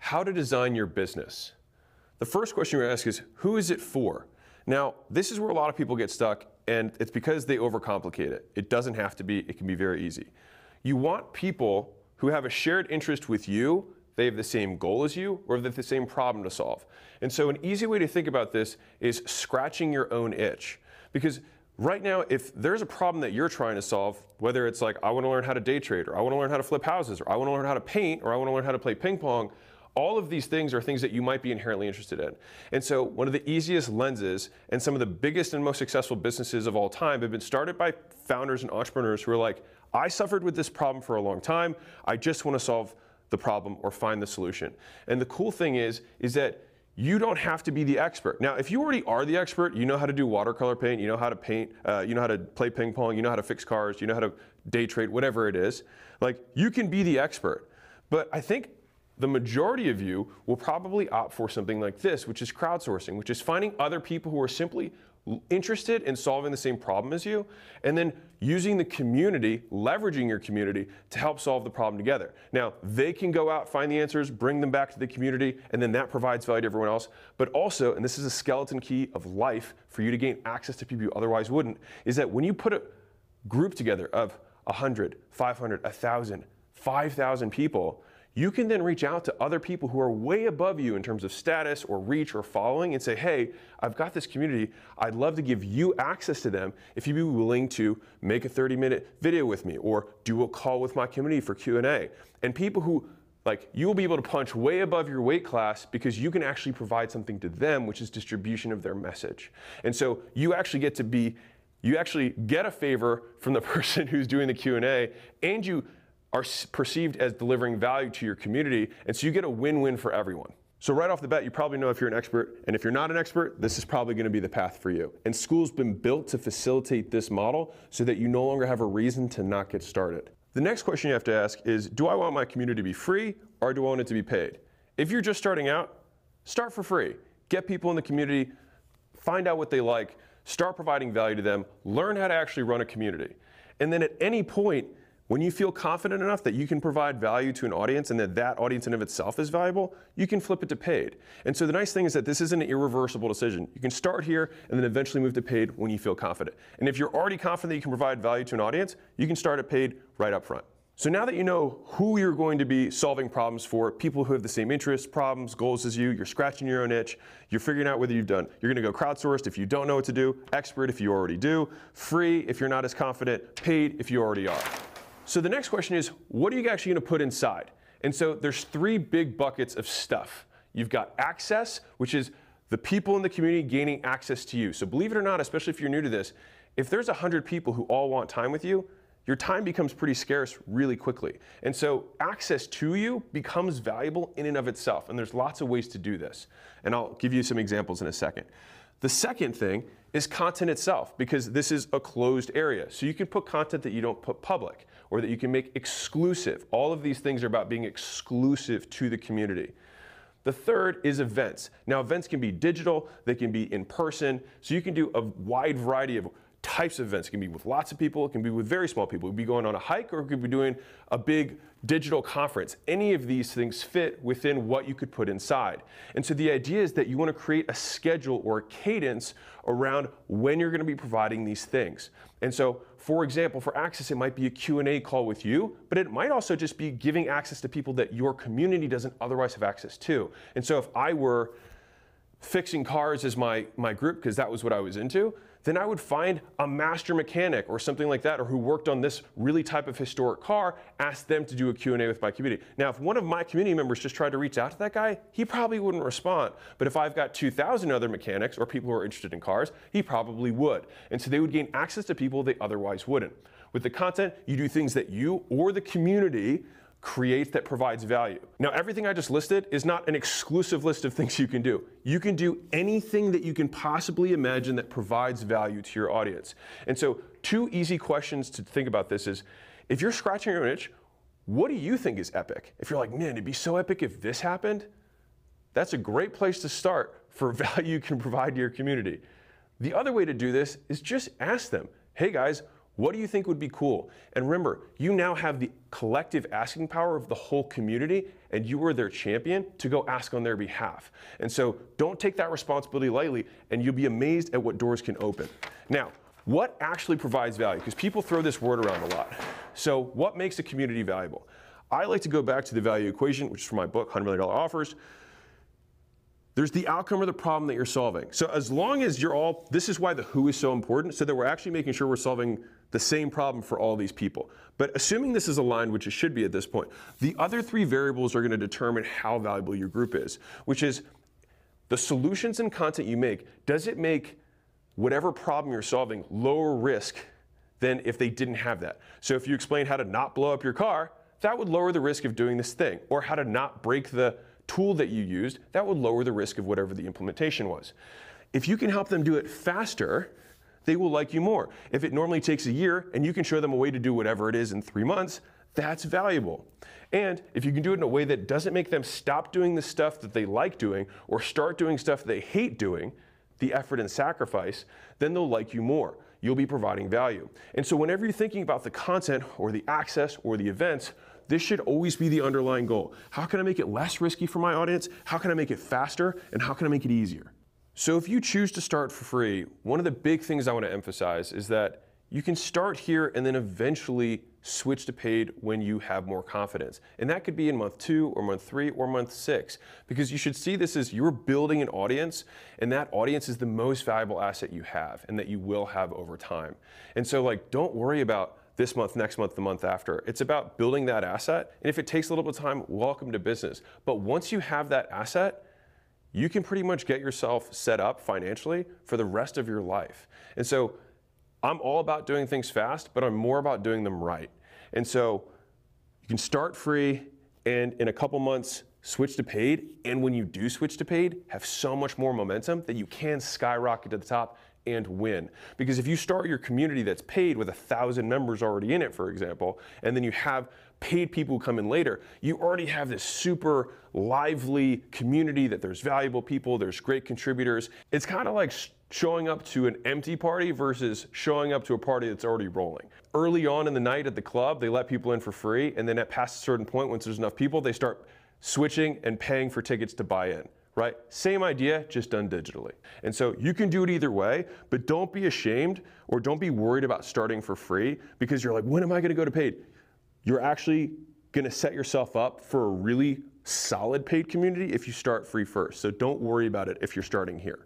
how to design your business. The first question you ask is, who is it for? Now, this is where a lot of people get stuck, and it's because they overcomplicate it. It doesn't have to be, it can be very easy. You want people who have a shared interest with you, they have the same goal as you, or they have the same problem to solve. And so an easy way to think about this is scratching your own itch. Because right now, if there's a problem that you're trying to solve, whether it's like, I want to learn how to day trade, or I want to learn how to flip houses, or I want to learn how to paint, or I want to learn how to play ping pong, all of these things are things that you might be inherently interested in. And so one of the easiest lenses and some of the biggest and most successful businesses of all time have been started by founders and entrepreneurs who are like, I suffered with this problem for a long time. I just want to solve the problem or find the solution. And the cool thing is that you don't have to be the expert. Now, if you already are the expert, you know how to do watercolor paint, you know how to paint, you know how to play ping pong, you know how to fix cars, you know how to day trade, whatever it is. Like, you can be the expert. But I think the majority of you will probably opt for something like this, which is crowdsourcing, which is finding other people who are simply interested in solving the same problem as you, and then using the community, leveraging your community to help solve the problem together. Now, they can go out, find the answers, bring them back to the community, and then that provides value to everyone else. But also, and this is a skeleton key of life for you to gain access to people you otherwise wouldn't, is that when you put a group together of 100, 500, 1,000, 5,000 people, you can then reach out to other people who are way above you in terms of status or reach or following and say, hey, I've got this community. I'd love to give you access to them if you'd be willing to make a 30-minute video with me or do a call with my community for Q&A. And people who, like, you will be able to punch way above your weight class because you can actually provide something to them, which is distribution of their message. And so you actually get a favor from the person who's doing the Q&A, and you are perceived as delivering value to your community, and so you get a win-win for everyone. So right off the bat, you probably know if you're an expert, and if you're not an expert, this is probably going to be the path for you. And Skool's been built to facilitate this model so that you no longer have a reason to not get started. The next question you have to ask is, do I want my community to be free, or do I want it to be paid? If you're just starting out, start for free. Get people in the community, find out what they like, start providing value to them, learn how to actually run a community. And then at any point, when you feel confident enough that you can provide value to an audience and that audience in of itself is valuable, you can flip it to paid. And so the nice thing is that this is an irreversible decision. You can start here and then eventually move to paid when you feel confident. And if you're already confident that you can provide value to an audience, you can start at paid right up front. So now that you know who you're going to be solving problems for, people who have the same interests, problems, goals as you, you're scratching your own itch, you're figuring out whether you're going to go crowdsourced if you don't know what to do, expert if you already do, free if you're not as confident, paid if you already are. So the next question is, what are you actually going to put inside? And so there's three big buckets of stuff. You've got access, which is the people in the community gaining access to you. So believe it or not, especially if you're new to this, if there's 100 people who all want time with you, your time becomes pretty scarce really quickly. And so access to you becomes valuable in and of itself. And there's lots of ways to do this. And I'll give you some examples in a second. The second thing is content itself, because this is a closed area. So you can put content that you don't put public, or that you can make exclusive. All of these things are about being exclusive to the community. The third is events. Now, events can be digital, they can be in person, so you can do a wide variety of types of events. It can be with lots of people, it can be with very small people. It could be going on a hike, or it could be doing a big digital conference. Any of these things fit within what you could put inside. And so the idea is that you want to create a schedule or a cadence around when you're going to be providing these things. And so, for example, for access, it might be a Q&A call with you, but it might also just be giving access to people that your community doesn't otherwise have access to. And so if I were fixing cars as my group, because that was what I was into, then I would find a master mechanic or something like that, or who worked on this really type of historic car, ask them to do a Q&A with my community. Now, if one of my community members just tried to reach out to that guy, he probably wouldn't respond. But if I've got 2,000 other mechanics or people who are interested in cars, he probably would. And so they would gain access to people they otherwise wouldn't. With the content, you do things that you or the community create that provides value. Now, everything I just listed is not an exclusive list of things you can do. You can do anything that you can possibly imagine that provides value to your audience. And so, two easy questions to think about this is, if you're scratching your own itch, what do you think is epic? If you're like, man, it'd be so epic if this happened, that's a great place to start for value you can provide to your community. The other way to do this is just ask them, hey guys, What do you think would be cool? And remember, you now have the collective asking power of the whole community, and you are their champion to go ask on their behalf. And so don't take that responsibility lightly, and you'll be amazed at what doors can open. Now, what actually provides value? Because people throw this word around a lot. So what makes a community valuable? I like to go back to the value equation, which is from my book, $100 Million Offers. There's the outcome or the problem that you're solving. So as long as this is why the who is so important, so that we're actually making sure we're solving the same problem for all these people. But assuming this is aligned, which it should be at this point, the other three variables are going to determine how valuable your group is, which is the solutions and content you make. Does it make whatever problem you're solving lower risk than if they didn't have that? So if you explain how to not blow up your car, that would lower the risk of doing this thing, or how to not break the tool that you used, that would lower the risk of whatever the implementation was. If you can help them do it faster, they will like you more. If it normally takes a year and you can show them a way to do whatever it is in 3 months, that's valuable. And if you can do it in a way that doesn't make them stop doing the stuff that they like doing or start doing stuff they hate doing, the effort and sacrifice, then they'll like you more. You'll be providing value. And so whenever you're thinking about the content or the access or the events, this should always be the underlying goal. How can I make it less risky for my audience? How can I make it faster? And how can I make it easier? So if you choose to start for free, one of the big things I want to emphasize is that you can start here and then eventually switch to paid when you have more confidence. And that could be in month 2 or month 3 or month 6, because you should see this as you're building an audience, and that audience is the most valuable asset you have and that you will have over time. And so don't worry about this month, next month, the month after. It's about building that asset. And if it takes a little bit of time, welcome to business. But once you have that asset, you can pretty much get yourself set up financially for the rest of your life. And so I'm all about doing things fast, but I'm more about doing them right. And so you can start free and in a couple months switch to paid. And when you do switch to paid, have so much more momentum that you can skyrocket to the top and win. Because if you start your community that's paid with 1,000 members already in it, for example, and then you have paid people who come in later, you already have this super lively community that there's valuable people, there's great contributors. It's kind of like showing up to an empty party versus showing up to a party that's already rolling. Early on in the night at the club, they let people in for free, and then at past a certain point, once there's enough people, they start switching and paying for tickets to buy in. Right? Same idea, just done digitally. And so you can do it either way, but don't be ashamed or don't be worried about starting for free because you're like, when am I going to go to paid? You're actually going to set yourself up for a really solid paid community if you start free first. So don't worry about it if you're starting here.